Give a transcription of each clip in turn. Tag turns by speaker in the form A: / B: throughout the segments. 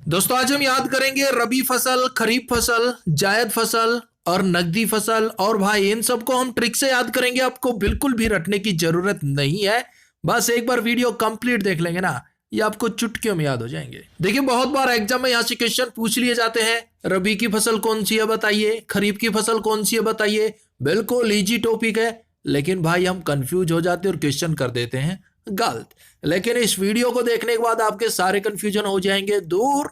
A: दोस्तों आज हम याद करेंगे रबी फसल, खरीफ फसल, जायद फसल और नकदी फसल। और भाई इन सबको हम ट्रिक से याद करेंगे, आपको बिल्कुल भी रटने की जरूरत नहीं है। बस एक बार वीडियो कंप्लीट देख लेंगे ना, ये आपको चुटकियों में याद हो जाएंगे। देखिए बहुत बार एग्जाम में यहाँ से क्वेश्चन पूछ लिए जाते हैं, रबी की फसल कौन सी है बताइए, खरीफ की फसल कौन सी है बताइए। बिल्कुल इजी टॉपिक है, लेकिन भाई हम कंफ्यूज हो जाते हैं और क्वेश्चन कर देते हैं गलत। लेकिन इस वीडियो को देखने के बाद आपके सारे कंफ्यूजन हो जाएंगे दूर।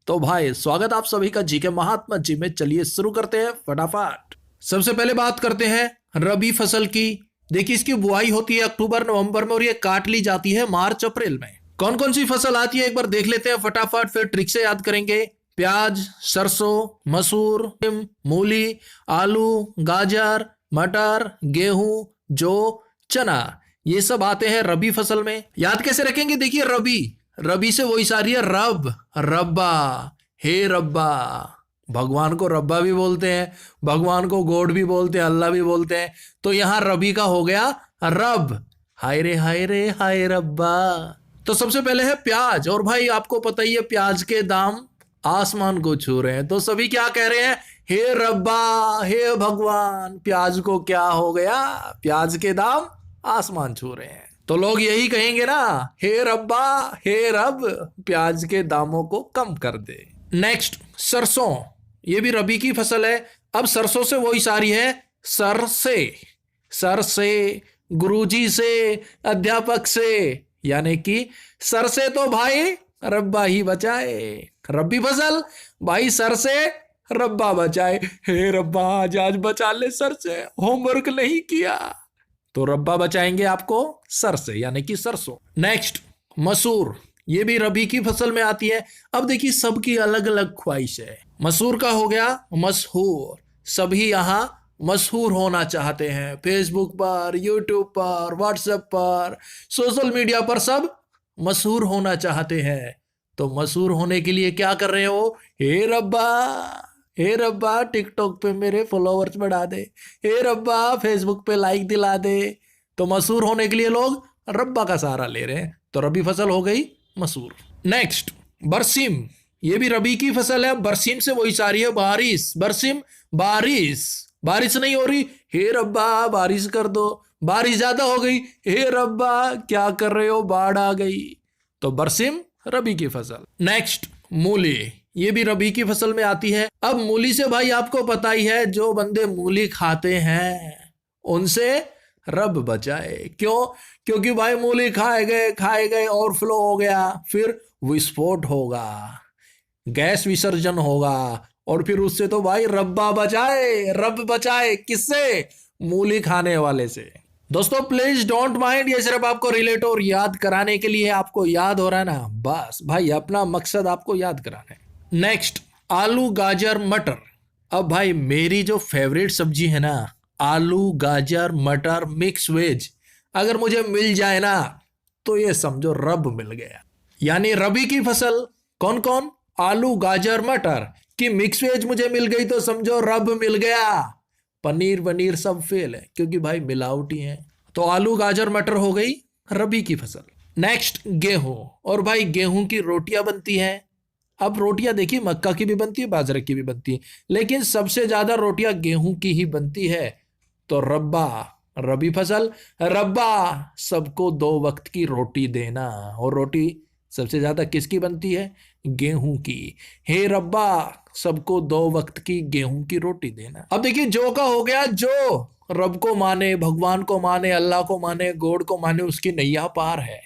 A: तो भाई स्वागत आप सभी का जीके महात्मा जी में। चलिए शुरू करते हैं फटाफट। सबसे पहले बात करते हैं रबी फसल की। देखिए इसकी बुआई होती है अक्टूबर नवंबर में और ये काट ली जाती है मार्च अप्रैल में। कौन कौन सी फसल आती है एक बार देख लेते हैं फटाफट, फिर ट्रिक से याद करेंगे। प्याज, सरसों, मसूर, मूली, आलू, गाजर, मटर, गेहूं, जौ, चना, ये सब आते हैं रबी फसल में। याद कैसे रखेंगे, देखिए रबी, रबी से वही सारी है रब, रब्बा, हे रब्बा। भगवान को रब्बा भी बोलते हैं, भगवान को गॉड भी बोलते हैं, अल्लाह भी बोलते हैं। तो यहां रबी का हो गया रब, हाय रे हाय रे हाय रब्बा। तो सबसे पहले है प्याज, और भाई आपको पता ही है प्याज के दाम आसमान को छू रहे हैं। तो सभी क्या कह रहे हैं, हे रब्बा, हे भगवान, प्याज को क्या हो गया, प्याज के दाम आसमान छू रहे हैं। तो लोग यही कहेंगे ना, हे रब्बा, हे रब, प्याज के दामों को कम कर दे। नेक्स्ट सरसों, ये भी रबी की फसल है। अब सरसों से वही सारी है सर से, सर से, गुरुजी से, अध्यापक से, यानी कि सर से तो भाई रब्बा ही बचाए। रबी फसल भाई सर से रब्बा बचाए। हे रब्बा आज बचा ले सर से, होमवर्क नहीं किया, तो रब्बा बचाएंगे आपको सर से, यानी कि सरसों। नेक्स्ट मसूर, ये भी रबी की फसल में आती है। अब देखिए सबकी अलग अलग ख्वाहिश है। मसूर का हो गया मशहूर, सभी यहां मशहूर होना चाहते हैं, फेसबुक पर, यूट्यूब पर, व्हाट्सएप पर, सोशल मीडिया पर सब मशहूर होना चाहते हैं। तो मशहूर होने के लिए क्या कर रहे हो, हे रब्बा, हे रब्बा टिकटॉक पे मेरे फॉलोअर्स बढ़ा दे, हे रब्बा फेसबुक पे लाइक दिला दे। तो मशहूर होने के लिए लोग रब्बा का सहारा ले रहे हैं। तो रबी फसल हो गई मसूर। नेक्स्ट बरसीम, ये भी रबी की फसल है। बरसीम से वही सारी है बारिश, बरसीम बारिश, बारिश नहीं हो रही, हे रब्बा बारिश कर दो, बारिश ज्यादा हो गई, हे रब्बा क्या कर रहे हो, बाढ़ आ गई। तो बरसीम रबी की फसल। नेक्स्ट मूली, ये भी रबी की फसल में आती है। अब मूली से भाई आपको पता ही है, जो बंदे मूली खाते हैं उनसे रब बचाए। क्यों, क्योंकि भाई मूली खाए गए ओवरफ्लो हो गया, फिर विस्फोट होगा, गैस विसर्जन होगा, और फिर उससे तो भाई रब्बा बचाए, रब बचाए किससे, मूली खाने वाले से। दोस्तों प्लीज डोंट माइंड, ये सिर्फ आपको रिलेट और याद कराने के लिए, आपको याद हो रहा है ना, बस भाई अपना मकसद आपको याद कराना है। नेक्स्ट आलू, गाजर, मटर। अब भाई मेरी जो फेवरेट सब्जी है ना, आलू, गाजर, मटर, मिक्स वेज, अगर मुझे मिल जाए ना तो ये समझो रब मिल गया। यानी रबी की फसल कौन कौन, आलू, गाजर, मटर की मिक्स वेज मुझे मिल गई तो समझो रब मिल गया। पनीर वनीर सब फेल है, क्योंकि भाई मिलावटी है। तो आलू, गाजर, मटर हो गई रबी की फसल। नेक्स्ट गेहूं, और भाई गेहूं की रोटियां बनती हैं। अब रोटियां देखिए मक्का की भी बनती है, बाजरे की भी बनती है, लेकिन सबसे ज्यादा रोटियां गेहूं की ही बनती है। तो रब्बा रबी फसल, रब्बा सबको 2 वक्त की रोटी देना, और रोटी सबसे ज्यादा किसकी बनती है, गेहूं की। हे रब्बा सबको 2 वक्त की गेहूं की रोटी देना। अब देखिए जो का हो गया, जो रब को माने, भगवान को माने, अल्लाह को माने, गॉड को माने, उसकी नैया पार है।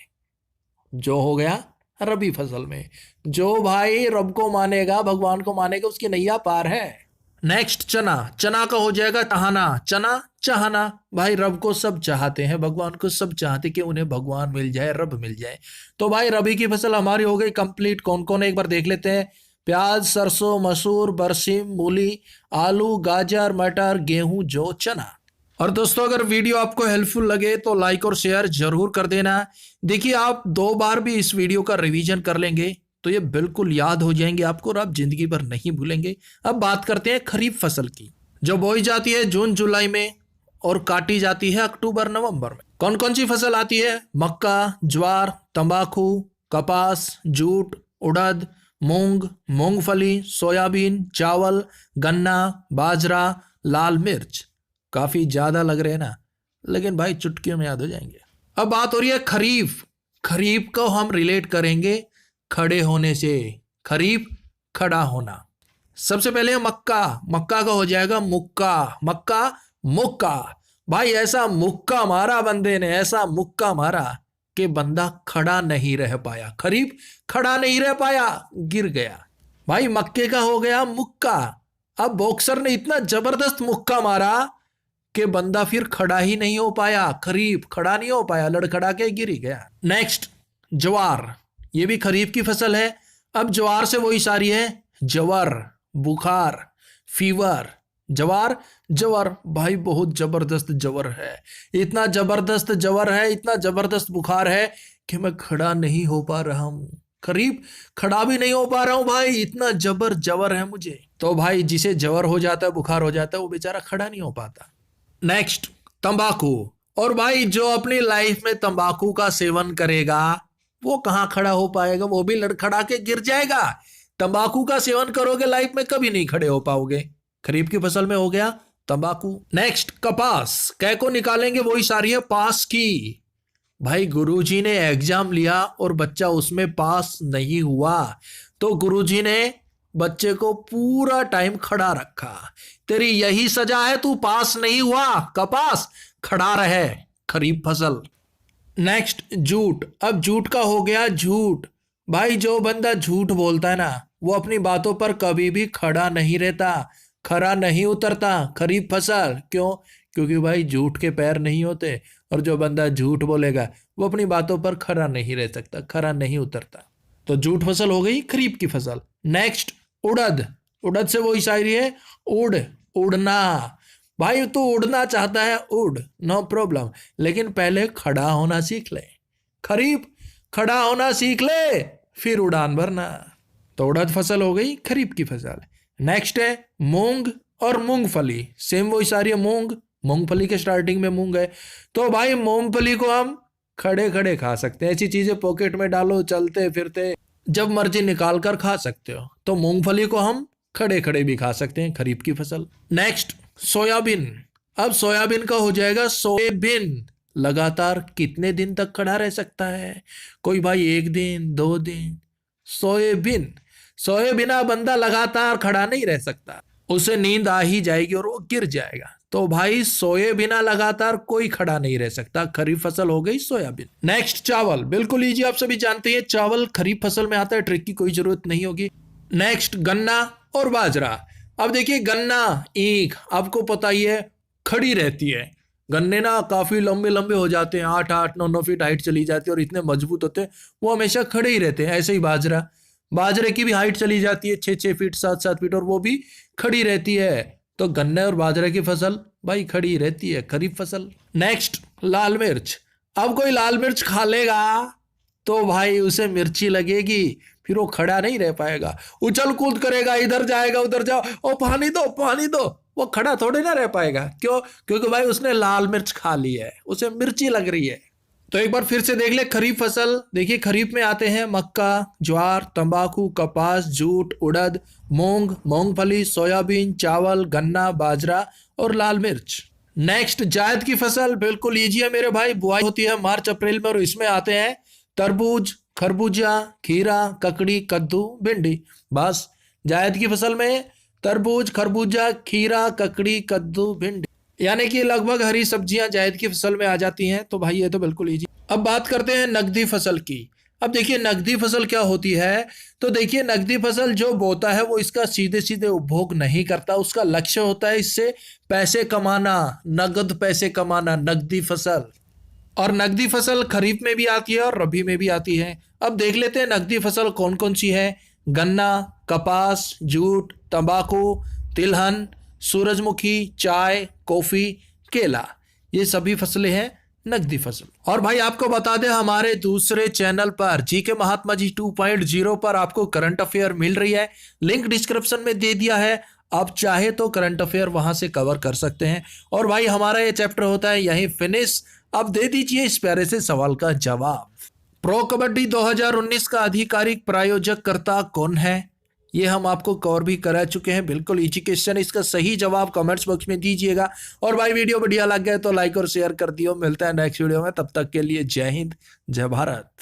A: जो हो गया रबी फसल में, जो भाई रब को मानेगा, भगवान को मानेगा, उसकी नैया पार है। नेक्स्ट चना, चना का हो जाएगा चाहना, चना चाहना, भाई रब को सब चाहते हैं, भगवान को सब चाहते कि उन्हें भगवान मिल जाए, रब मिल जाए। तो भाई रबी की फसल हमारी हो गई कंप्लीट। कौन कौन है एक बार देख लेते हैं। प्याज, सरसों, मसूर, बरसीम, मूली, आलू, गाजर, मटर, गेहूं, जौ, चना। और दोस्तों अगर वीडियो आपको हेल्पफुल लगे तो लाइक और शेयर जरूर कर देना। देखिए आप 2 बार भी इस वीडियो का रिवीजन कर लेंगे तो ये बिल्कुल याद हो जाएंगे आपको, और आप जिंदगी भर नहीं भूलेंगे। अब बात करते हैं खरीफ फसल की, जो बोई जाती है जून जुलाई में और काटी जाती है अक्टूबर नवंबर में। कौन कौन सी फसल आती है, मक्का, ज्वार, तंबाकू, कपास, जूट, उड़द, मूंग, मूंगफली, सोयाबीन, चावल, गन्ना, बाजरा, लाल मिर्च। काफी ज्यादा लग रहे हैं ना, लेकिन भाई चुटकियों में याद हो जाएंगे। अब बात हो रही है खरीफ। खरीफ को हम रिलेट करेंगे खड़े होने से। खरीफ, खड़ा होना। सबसे पहले मक्का। मक्का का हो जाएगा मुक्का। मक्का, मुक्का। भाई ऐसा मुक्का मारा बंदे ने, ऐसा मुक्का मारा कि बंदा खड़ा नहीं रह पाया। खरीफ, खड़ा नहीं रह पाया, गिर गया। भाई मक्के का हो गया मुक्का। अब बॉक्सर ने इतना जबरदस्त मुक्का मारा कि बंदा फिर खड़ा ही नहीं हो पाया। खरीफ, खड़ा नहीं हो पाया, लड़खड़ा के गिर ही गया। नेक्स्ट, ज्वार। ये भी खरीफ की फसल है। अब ज्वार से वही सारी है, जवर, बुखार, फीवर। जवार, जवर। भाई बहुत जबरदस्त जवर है, इतना जबरदस्त जवर है, इतना जबरदस्त बुखार है कि मैं खड़ा नहीं हो पा रहा हूं। खरीफ, खड़ा भी नहीं हो पा रहा हूं भाई, इतना जबर जवर है मुझे। तो भाई जिसे जवर हो जाता है, बुखार हो जाता है, वो बेचारा खड़ा नहीं हो पाता। नेक्स्ट, तंबाकू। और भाई जो अपनी लाइफ में तंबाकू का सेवन करेगा वो कहां खड़ा हो पाएगा, वो भी लड़खड़ा के गिर जाएगा। तंबाकू का सेवन करोगे लाइफ में कभी नहीं खड़े हो पाओगे। खरीफ की फसल में हो गया तंबाकू। नेक्स्ट, कपास। कै को निकालेंगे वही सारी है पास की। भाई गुरुजी ने एग्जाम लिया और बच्चा उसमें पास नहीं हुआ, तो गुरुजी ने बच्चे को पूरा टाइम खड़ा रखा। तेरी यही सजा है, तू पास नहीं हुआ, कपास, खड़ा रहे। खरीफ फसल। Next, jute. अब जूट का हो गया झूठ। भाई जो बंदा झूठ बोलता है ना, वो अपनी बातों पर कभी भी खड़ा नहीं रहता, खरा नहीं उतरता। खरीफ फसल। क्यों? क्योंकि भाई झूठ के पैर नहीं होते, और जो बंदा झूठ बोलेगा वो अपनी बातों पर खरा नहीं रह सकता, खरा नहीं उतरता। तो जूट फसल हो गई खरीफ की फसल। नेक्स्ट, उड़द। उड़द से वही शायरी है, उड़, उड़ना। भाई तू उड़ना चाहता है, उड़, नो प्रॉब्लम, लेकिन पहले खड़ा होना सीख ले। खरीफ, खड़ा होना सीख ले, फिर उड़ान भरना। तो उड़द फसल हो गई खरीफ की फसल। नेक्स्ट है मूंग और मूंगफली। सेम वही सारी है, मूंग, मूंगफली के स्टार्टिंग में मूंग है। तो भाई मूंगफली को हम खड़े खड़े खा सकते हैं, ऐसी चीजें पॉकेट में डालो, चलते फिरते जब मर्जी निकाल कर खा सकते हो। तो मूंगफली को हम खड़े खड़े भी खा सकते हैं, खरीफ की फसल। Next, soybean. अब सोयाबीन का हो जाएगा सोयाबीन। लगातार कितने दिन तक खड़ा रह सकता है? कोई भाई 1 दिन 2 दिन। सोयाबीन, सोए बिना बंदा लगातार खड़ा नहीं रह सकता, उसे नींद आ ही जाएगी और वो गिर जाएगा। तो भाई सोए बिना लगातार कोई खड़ा नहीं रह सकता। खरीफ फसल हो गई सोयाबीन। नेक्स्ट, चावल। बिल्कुल इजी, आप सभी जानते हैं चावल खरीफ फसल में आता है, ट्रिक की कोई जरूरत नहीं होगी। नेक्स्ट, गन्ना और बाजरा। अब देखिए गन्ना, ईख आपको पता ही है खड़ी रहती है। गन्ने ना काफी लंबे लंबे हो जाते हैं, 8-8 9-9 फीट हाइट चली जाती है और इतने मजबूत होते हैं, वो हमेशा खड़े ही रहते हैं। ऐसे ही बाजरा, बाजरे की भी हाइट चली जाती है 6-6 फीट 7-7 फीट और वो भी खड़ी रहती है। तो गन्ने और बाजरे की फसल भाई खड़ी रहती है, खरीफ फसल। नेक्स्ट, लाल मिर्च। अब कोई लाल मिर्च खा लेगा तो भाई उसे मिर्ची लगेगी, फिर वो खड़ा नहीं रह पाएगा, उछल कूद करेगा, इधर जाएगा उधर जाओ, ओ पानी दो पानी दो। वो खड़ा थोड़े ना रह पाएगा। क्यों? क्योंकि भाई उसने लाल मिर्च खा ली है, उसे मिर्ची लग रही है। तो एक बार फिर से देख ले खरीफ फसल। देखिए खरीफ में आते हैं मक्का, ज्वार, तंबाकू, कपास, जूट, उड़द, मूंग, मूंगफली, सोयाबीन, चावल, गन्ना, बाजरा और लाल मिर्च। नेक्स्ट, जायद की फसल। बिल्कुल इजी है मेरे भाई, बुआई होती है मार्च अप्रैल में और इसमें आते हैं तरबूज, खरबूजा, खीरा, ककड़ी, कद्दू, भिंडी। बस जायद की फसल में तरबूज, खरबूजा, खीरा, ककड़ी, कद्दू, भिंडी, यानी कि लगभग हरी सब्जियां जायद की फसल में आ जाती हैं। तो भाई ये तो बिल्कुल इजी। अब बात करते हैं नकदी फसल की। अब देखिए नकदी फसल क्या होती है। तो देखिए नकदी फसल जो बोता है वो इसका सीधे सीधे उपभोग नहीं करता, उसका लक्ष्य होता है इससे पैसे कमाना, नगद पैसे कमाना, नकदी फसल। और नकदी फसल खरीफ में भी आती है और रबी में भी आती है। अब देख लेते हैं नकदी फसल कौन कौन सी है। गन्ना, कपास, जूट, तंबाकू, तिलहन, सूरजमुखी, चाय, कॉफी, केला, ये सभी फसलें हैं नकदी फसल। और भाई आपको बता दें हमारे दूसरे चैनल पर जीके महात्मा जी 2.0 पर आपको करंट अफेयर मिल रही है, लिंक डिस्क्रिप्शन में दे दिया है, आप चाहे तो करंट अफेयर वहां से कवर कर सकते हैं। और भाई हमारा ये चैप्टर होता है यहीं फिनिश। अब दे दीजिए इस प्यारे से सवाल का जवाब। प्रो कबड्डी 2019 का आधिकारिक प्रायोजक कर्ता कौन है? ये हम आपको कवर भी करा चुके हैं। बिल्कुल इजी क्वेश्चन, इसका सही जवाब कमेंट्स बॉक्स में दीजिएगा। और भाई वीडियो बढ़िया लग गया तो लाइक और शेयर कर दियो। मिलता है नेक्स्ट वीडियो में, तब तक के लिए जय हिंद, जय भारत।